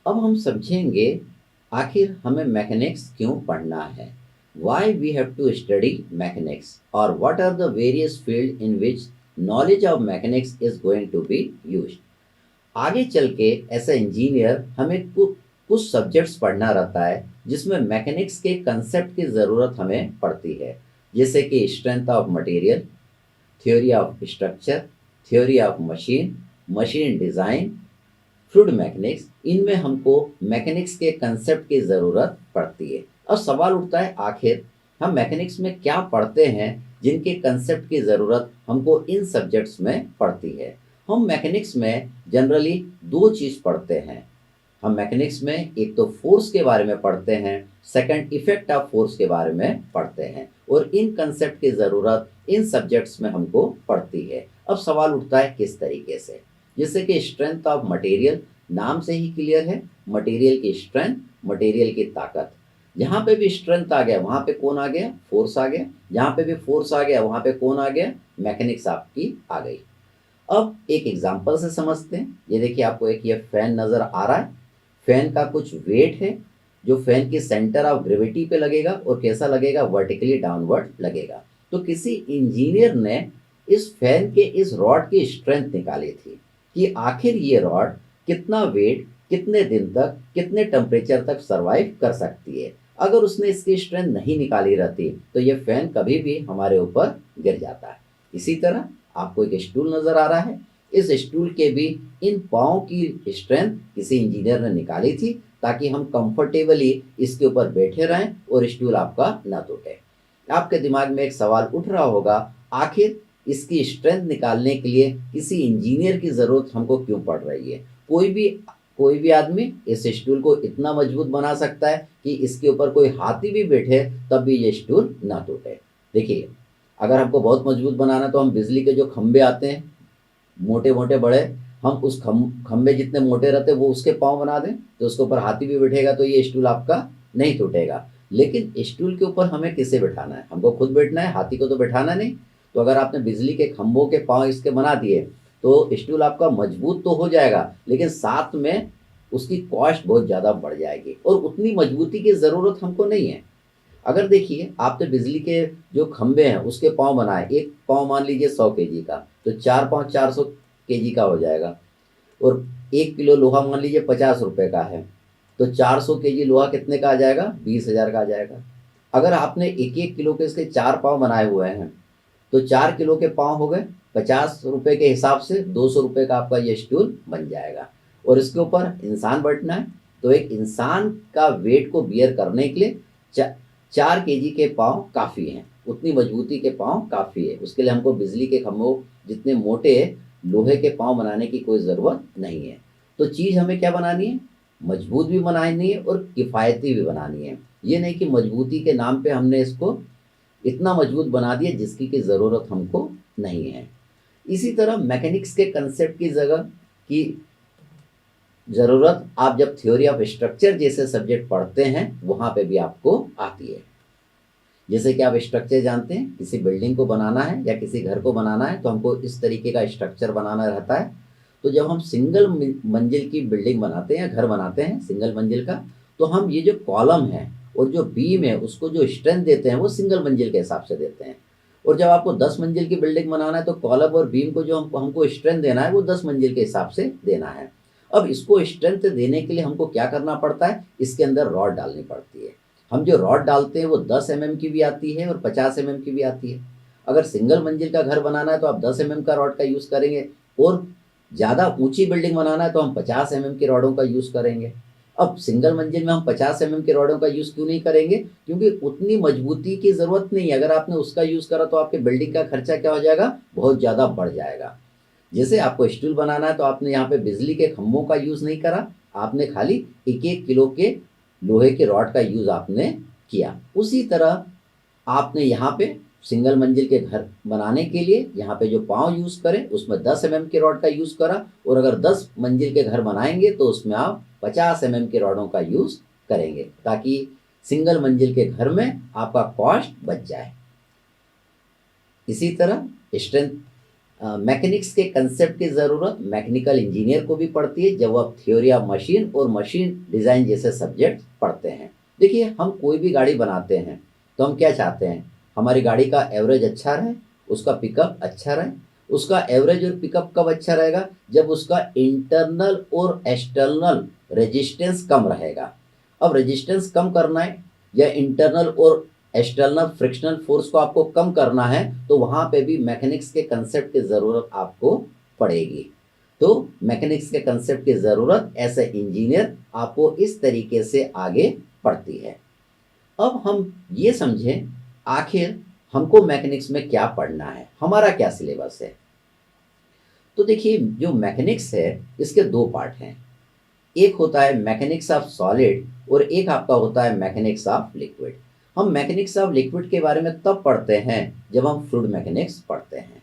अब हम समझेंगे आखिर हमें मैकेनिक्स क्यों पढ़ना है। Why we have to study mechanics और what are the various field in which knowledge of mechanics is going to be used. आगे चल के एज ए इंजीनियर हमें कुछ सब्जेक्ट्स पढ़ना रहता है जिसमें मैकेनिक्स के कंसेप्ट की ज़रूरत हमें पड़ती है, जैसे कि strength of material, theory of structure, theory of machine, machine design, fluid mechanics. इनमें हमको मैकेनिक्स के कंसेप्ट की ज़रूरत पड़ती है। अब सवाल उठता है आखिर हम मैकेनिक्स में क्या पढ़ते हैं जिनके कंसेप्ट की ज़रूरत हमको इन सब्जेक्ट्स में पड़ती है। हम मैकेनिक्स में जनरली दो चीज़ पढ़ते हैं। हम मैकेनिक्स में एक तो फोर्स के बारे में पढ़ते हैं, सेकंड इफेक्ट ऑफ फोर्स के बारे में पढ़ते हैं, और इन कंसेप्ट की ज़रूरत इन सब्जेक्ट्स में हमको पड़ती है। अब सवाल उठता है किस तरीके से, जैसे कि स्ट्रेंथ ऑफ मटेरियल, नाम से ही क्लियर है, मटेरियल की स्ट्रेंथ, मटेरियल की ताकत। जहाँ पे भी स्ट्रेंथ आ गया वहाँ पे कौन आ गया, फोर्स आ गया। जहाँ पे भी फोर्स आ गया वहाँ पे कौन आ गया, मैकेनिक्स आपकी आ गई। अब एक एग्जांपल से समझते हैं। ये देखिए आपको एक ये फैन नज़र आ रहा है। फैन का कुछ वेट है जो फैन के सेंटर ऑफ ग्रेविटी पे लगेगा और कैसा लगेगा, वर्टिकली डाउनवर्ड लगेगा। तो किसी इंजीनियर ने इस फैन के इस रॉड की स्ट्रेंथ निकाली थी कि आखिर ये रॉड कितना वेट कितने दिन तक कितने टेम्परेचर तक सरवाइव कर सकती है। अगर उसने इसकी स्ट्रेंथ नहीं निकाली रहती तो ये फैन कभी भी हमारे ऊपर गिर जाता है। इसी तरह आपको एक स्टूल नज़र आ रहा है। इस स्टूल के भी इन पाँव की स्ट्रेंथ किसी इंजीनियर ने निकाली थी ताकि हम कंफर्टेबली इसके ऊपर बैठे रहें और स्टूल आपका ना टूटे। आपके दिमाग में एक सवाल उठ रहा होगा, आखिर इसकी स्ट्रेंथ निकालने के लिए किसी इंजीनियर की ज़रूरत हमको क्यों पड़ रही है। कोई भी आदमी इस स्टूल को इतना मजबूत बना सकता है कि इसके ऊपर कोई हाथी भी बैठे तब भी ये स्टूल ना टूटे। देखिए, अगर हमको बहुत मजबूत बनाना है तो हम बिजली के जो खंभे आते हैं मोटे मोटे बड़े, हम उस खंभे जितने मोटे रहते हैं वो उसके पाँव बना दें तो उसके ऊपर हाथी भी बैठेगा तो ये स्टूल आपका नहीं टूटेगा। लेकिन स्टूल के ऊपर हमें किसे बैठाना है, हमको खुद बैठना है, हाथी को तो बैठाना नहीं। तो अगर आपने बिजली के खंभों के पाँव इसके बना दिए तो स्टूल आपका मजबूत तो हो जाएगा, लेकिन साथ में उसकी कॉस्ट बहुत ज़्यादा बढ़ जाएगी और उतनी मजबूती की ज़रूरत हमको नहीं है। अगर देखिए आपने बिजली के जो खंभे हैं उसके पाँव बनाए, एक पाँव मान लीजिए 100 kg का, तो चार पाँव 400 kg का हो जाएगा। और 1 किलो लोहा मान लीजिए 50 रुपए का है, तो 400 kg लोहा कितने का आ जाएगा, 20,000 का आ जाएगा। अगर आपने एक एक किलो के इसके चार पाँव बनाए हुए हैं तो 4 किलो के पाँव हो गए, 50 रुपए के हिसाब से 200 रुपए का आपका ये स्टूल बन जाएगा। और इसके ऊपर इंसान बैठना है तो एक इंसान का वेट को बियर करने के लिए 4 kg के पाँव काफ़ी हैं, उतनी मजबूती के पाँव काफ़ी है। उसके लिए हमको बिजली के खंभों जितने मोटे लोहे के पाँव बनाने की कोई ज़रूरत नहीं है। तो चीज़ हमें क्या बनानी है, मजबूत भी बनानी है और किफ़ायती भी बनानी है। ये नहीं कि मजबूती के नाम पे हमने इसको इतना मजबूत बना दिया जिसकी की ज़रूरत हमको नहीं है। इसी तरह मैकेनिक्स के कंसेप्ट की जगह की ज़रूरत आप जब थ्योरी ऑफ स्ट्रक्चर जैसे सब्जेक्ट पढ़ते हैं वहाँ पे भी आपको आती है। जैसे कि आप स्ट्रक्चर जानते हैं, किसी बिल्डिंग को बनाना है या किसी घर को बनाना है तो हमको इस तरीके का स्ट्रक्चर बनाना रहता है। तो जब हम सिंगल मंजिल की बिल्डिंग बनाते हैं या घर बनाते हैं सिंगल मंजिल का, तो हम ये जो कॉलम है और जो बीम है उसको जो स्ट्रेंथ देते हैं वो सिंगल मंजिल के हिसाब से देते हैं। और जब आपको 10 मंजिल की बिल्डिंग बनाना है तो कॉलम और बीम को जो हमको स्ट्रेंथ देना है वो 10 मंजिल के हिसाब से देना है। अब इसको स्ट्रेंथ देने के लिए हमको क्या करना पड़ता है, इसके अंदर रॉड डालनी पड़ती है। हम जो रॉड डालते हैं वो 10 mm की भी आती है और 50 mm की भी आती है। अगर सिंगल मंजिल का घर बनाना है तो आप 10 mm का रॉड का यूज़ करेंगे, और ज़्यादा ऊंची बिल्डिंग बनाना है तो हम 50 mm की रॉडों का यूज़ करेंगे। अब सिंगल मंजिल में हम 50 mm के रॉडों का यूज़ क्यों नहीं करेंगे, क्योंकि उतनी मजबूती की ज़रूरत नहीं है। अगर आपने उसका यूज़ करा तो आपके बिल्डिंग का खर्चा क्या हो जाएगा, बहुत ज़्यादा बढ़ जाएगा। जैसे आपको स्टूल बनाना है तो आपने यहाँ पे बिजली के खंभों का यूज़ नहीं करा, आपने खाली एक एक किलो के लोहे के रॉड का यूज़ आपने किया। उसी तरह आपने यहाँ पे सिंगल मंजिल के घर बनाने के लिए यहाँ पे जो पाँव यूज़ करें उसमें 10 mm के रॉड का यूज़ करा, और अगर 10 मंजिल के घर बनाएंगे तो उसमें आप 50 mm के रॉडों का यूज़ करेंगे ताकि सिंगल मंजिल के घर में आपका कॉस्ट बच जाए। इसी तरह स्ट्रेंथ मैकेनिक्स के कंसेप्ट की ज़रूरत मैकेनिकल इंजीनियर को भी पड़ती है जब आप थ्योरी ऑफ मशीन और मशीन डिज़ाइन जैसे सब्जेक्ट पढ़ते हैं। देखिए, हम कोई भी गाड़ी बनाते हैं तो हम क्या चाहते हैं, हमारी गाड़ी का एवरेज अच्छा रहे, उसका पिकअप अच्छा रहे। उसका एवरेज और पिकअप कब अच्छा रहेगा, जब उसका इंटरनल और एक्सटर्नल रेजिस्टेंस कम रहेगा। अब रेजिस्टेंस कम करना है या इंटरनल और एक्सटर्नल फ्रिक्शनल फोर्स को आपको कम करना है, तो वहाँ पे भी मैकेनिक्स के कंसेप्ट की ज़रूरत आपको पड़ेगी। तो मैकेनिक्स के कंसेप्ट की ज़रूरत ऐसे इंजीनियर आपको इस तरीके से आगे पड़ती है। अब हम ये समझें, आखिर हमको मैकेनिक्स में क्या पढ़ना है, हमारा क्या सिलेबस है। तो देखिए, जो मैकेनिक्स है इसके दो पार्ट हैं। एक होता है मैकेनिक्स ऑफ सॉलिड और एक आपका होता है मैकेनिक्स ऑफ लिक्विड। हम मैकेनिक्स ऑफ लिक्विड के बारे में तब पढ़ते हैं जब हम फ्लूइड मैकेनिक्स पढ़ते हैं।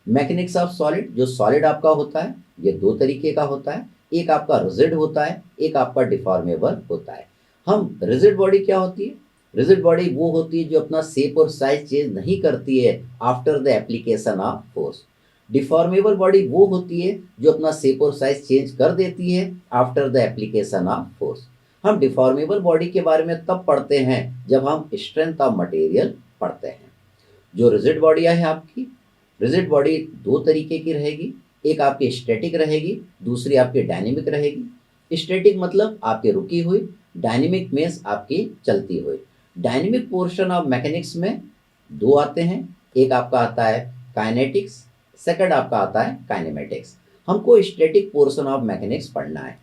मैकेनिक्स ऑफ सॉलिड, जो सॉलिड आपका होता है, ये दो तरीके का होता है। एक आपका रिजिड होता है, एक आपका डिफॉर्मेबल होता है। हम रिजिड बॉडी क्या होती है, रिजिड बॉडी वो होती है जो अपना शेप और साइज चेंज नहीं करती है after the application of force. Deformable body वो होती है जो अपना शेप और साइज चेंज कर देती है after the application of force. हम डिफॉर्मेबल बॉडी के बारे में तब पढ़ते हैं जब हम स्ट्रेंथ ऑफ मटेरियल पढ़ते हैं। जो रिजिड बॉडी है आपकी, रिजिड बॉडी दो तरीके की रहेगी। एक आपकी स्टैटिक रहेगी, दूसरी आपकी डायनेमिक रहेगी। स्टैटिक मतलब आपकी रुकी हुई, डायनेमिक मीन्स आपकी चलती हुई। डायनेमिक पोर्शन ऑफ मैकेनिक्स में दो आते हैं, एक आपका आता है काइनेटिक्स, सेकंड आपका आता है काइनेमेटिक्स। हमको स्टैटिक पोर्शन ऑफ मैकेनिक्स पढ़ना है।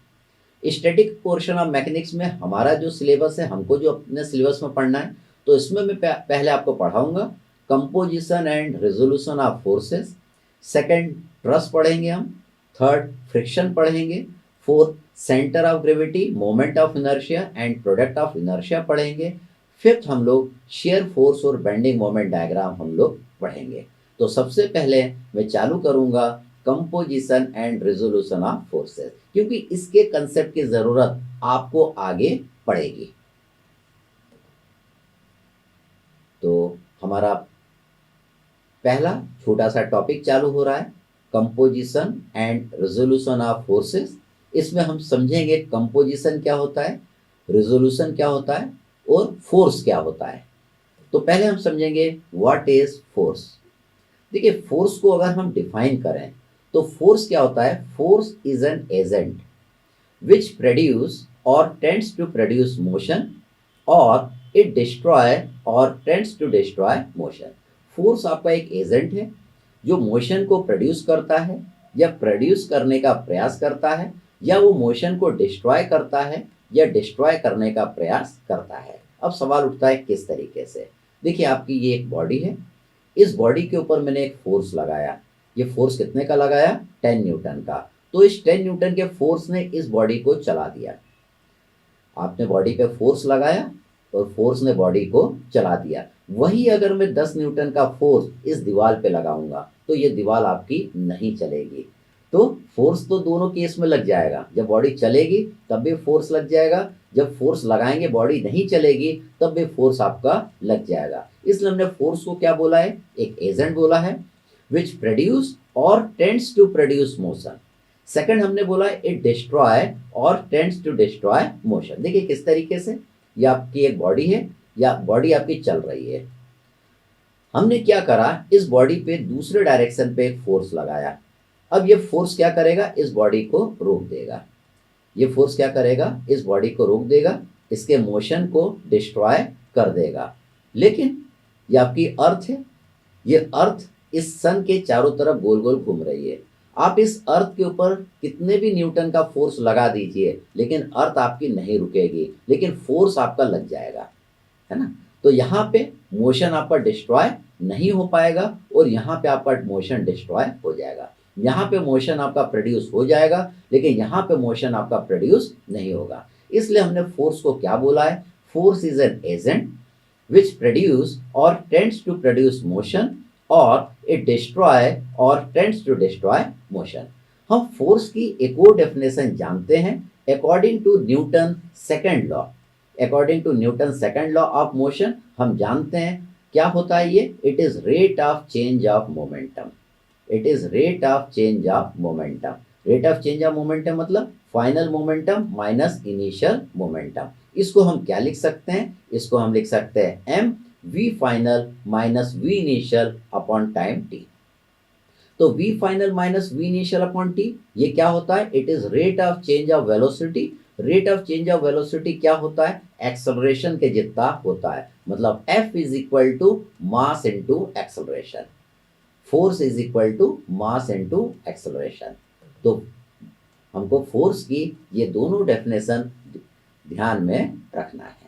स्टैटिक पोर्शन ऑफ मैकेनिक्स में हमारा जो सिलेबस है, हमको जो अपने सिलेबस में पढ़ना है, तो इसमें मैं पहले आपको पढ़ाऊंगा composition and resolution of forces. Second truss पढ़ेंगे हम। थर्ड फ्रिक्शन पढ़ेंगे। Fourth centre of gravity, moment of inertia and product of inertia पढ़ेंगे। फिफ्थ हम लोग शेयर फोर्स और बेंडिंग मोमेंट डायग्राम हम लोग पढ़ेंगे। तो सबसे पहले मैं चालू करूंगा composition and resolution of forces, क्योंकि इसके कंसेप्ट की जरूरत आपको आगे पड़ेगी। तो हमारा पहला छोटा सा टॉपिक चालू हो रहा है, composition and resolution of forces. इसमें हम समझेंगे कंपोजिशन क्या होता है, रेजोल्यूशन क्या होता है और फोर्स क्या होता है। तो पहले हम समझेंगे व्हाट इज फोर्स। देखिए, फोर्स को अगर हम डिफाइन करें तो फोर्स क्या होता है, force is an agent which produce or tends to produce motion or it destroy or tends to destroy motion. Force आपका एक एजेंट है जो मोशन को प्रोड्यूस करता है या प्रोड्यूस करने का प्रयास करता है, या वो मोशन को डिस्ट्रॉय करता है या डिस्ट्रॉय करने का प्रयास करता है। अब सवाल उठता है किस तरीके से। देखिए, आपकी ये एक बॉडी है, इस बॉडी के ऊपर मैंने एक फोर्स लगाया। ये फोर्स कितने का लगाया, 10 न्यूटन का। तो इस 10 न्यूटन के फोर्स ने इस बॉडी को चला दिया। आपने बॉडी पे फोर्स लगाया और फोर्स ने बॉडी को चला दिया। वही अगर मैं 10 न्यूटन का फोर्स इस दीवार पे लगाऊंगा तो ये दीवार आपकी नहीं चलेगी। तो फोर्स तो दोनों केस में लग जाएगा, जब बॉडी चलेगी तब भी फोर्स लग जाएगा, जब फोर्स लगाएंगे बॉडी नहीं चलेगी तब भी फोर्स आपका लग जाएगा। इसलिए हमने फोर्स को क्या बोला है, एक एजेंट बोला है which produce or tends to produce motion. Second हमने बोला it destroy or tends to destroy motion. देखिए किस तरीके से, ये आपकी एक बॉडी है या बॉडी आपकी चल रही है। हमने क्या करा, इस बॉडी पे दूसरे डायरेक्शन पे एक फोर्स लगाया। अब ये फोर्स क्या करेगा, इस बॉडी को रोक देगा। ये फोर्स क्या करेगा, इस बॉडी को रोक देगा, इसके मोशन को डिस्ट्रॉय कर देगा। लेकिन ये आपकी अर्थ है, ये अर्थ इस सन के चारों तरफ गोल गोल घूम रही है। आप इस अर्थ के ऊपर कितने भी न्यूटन का फोर्स लगा दीजिए, लेकिन अर्थ आपकी नहीं रुकेगी, लेकिन फोर्स आपका लग जाएगा, है ना। तो यहाँ पे मोशन आपका डिस्ट्रॉय नहीं हो पाएगा और यहाँ पे आपका मोशन डिस्ट्रॉय हो जाएगा। यहाँ पे मोशन आपका प्रोड्यूस हो जाएगा, लेकिन यहाँ पे मोशन आपका प्रोड्यूस नहीं होगा। इसलिए हमने फोर्स को क्या बोला है, force is an agent which produce or tends to produce motion or it destroy or tends to destroy motion. हम फोर्स की एक और डेफिनेशन जानते हैं according to Newton second law. According to Newton second law of motion हम जानते हैं क्या होता है ये, it is rate of change of momentum. It is rate of change of momentum. Rate of change of momentum मतलब final momentum minus initial momentum. इसको हम क्या लिख सकते हैं, इसको हम लिख सकते हैं m v final minus v initial upon time t. तो v final minus v initial upon t ये क्या होता है, it is rate of change of velocity. Rate of change of velocity क्या होता है, एक्सेलरेशन के जितना होता है, मतलब f is equal to mass into acceleration, force is equal to mass into acceleration. तो हमको फोर्स की ये दोनों डेफिनेशन ध्यान में रखना है।